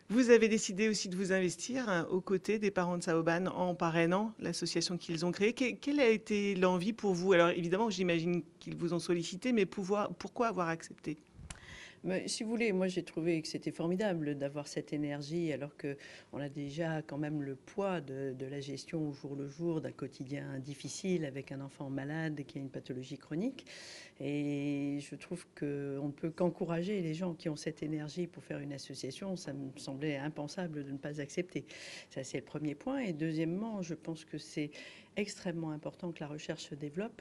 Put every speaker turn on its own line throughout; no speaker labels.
Vous avez décidé aussi de vous investir aux côtés des parents de Saoban en parrainant l'association qu'ils ont créée. Quelle a été l'envie pour vous? Alors évidemment, j'imagine qu'ils vous ont sollicité, mais pourquoi avoir accepté?
Mais si vous voulez, moi j'ai trouvé que c'était formidable d'avoir cette énergie alors que on a déjà quand même le poids de la gestion au jour le jour d'un quotidien difficile avec un enfant malade qui a une pathologie chronique. Et je trouve qu'on ne peut qu'encourager les gens qui ont cette énergie pour faire une association. Ça me semblait impensable de ne pas accepter. Ça, c'est le premier point. Et deuxièmement, je pense que c'est extrêmement important que la recherche se développe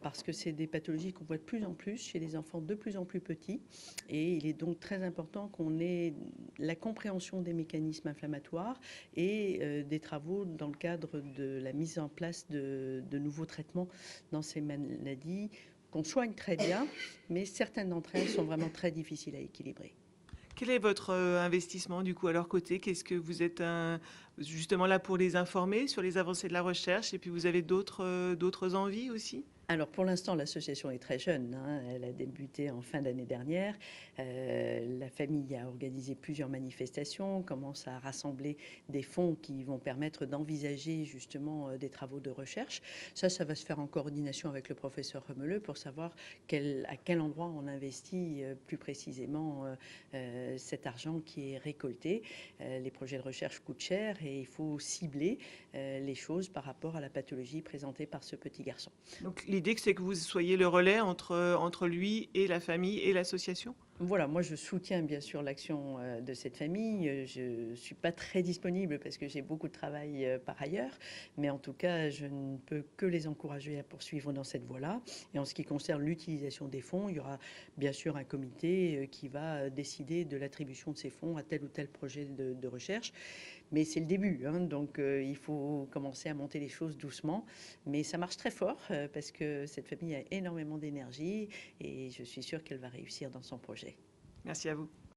parce que c'est des pathologies qu'on voit de plus en plus chez les enfants de plus en plus petits. Et il est donc très important qu'on ait la compréhension des mécanismes inflammatoires et des travaux dans le cadre de la mise en place de nouveaux traitements dans ces maladies qu'on soigne très bien, mais certaines d'entre elles sont vraiment très difficiles à équilibrer.
Quel est votre investissement du coup à leur côté? Qu'est-ce que vous êtes justement là pour les informer sur les avancées de la recherche et puis vous avez d'autres envies aussi?
Alors pour l'instant, l'association est très jeune, hein. Elle a débuté en fin d'année dernière. La famille a organisé plusieurs manifestations, commence à rassembler des fonds qui vont permettre d'envisager justement des travaux de recherche. Ça va se faire en coordination avec le professeur Remeleux pour savoir à quel endroit on investit plus précisément cet argent qui est récolté. Les projets de recherche coûtent cher et il faut cibler les choses par rapport à la pathologie présentée par ce petit garçon.
Donc l'idée c'est que vous soyez le relais entre lui et la famille et l'association?
Voilà, moi je soutiens bien sûr l'action de cette famille. Je ne suis pas très disponible parce que j'ai beaucoup de travail par ailleurs, mais en tout cas, je ne peux que les encourager à poursuivre dans cette voie-là. Et en ce qui concerne l'utilisation des fonds, il y aura bien sûr un comité qui va décider de l'attribution de ces fonds à tel ou tel projet de recherche. Mais c'est le début, hein, donc il faut commencer à monter les choses doucement. Mais ça marche très fort parce que cette famille a énormément d'énergie et je suis sûre qu'elle va réussir dans son projet.
Merci à vous.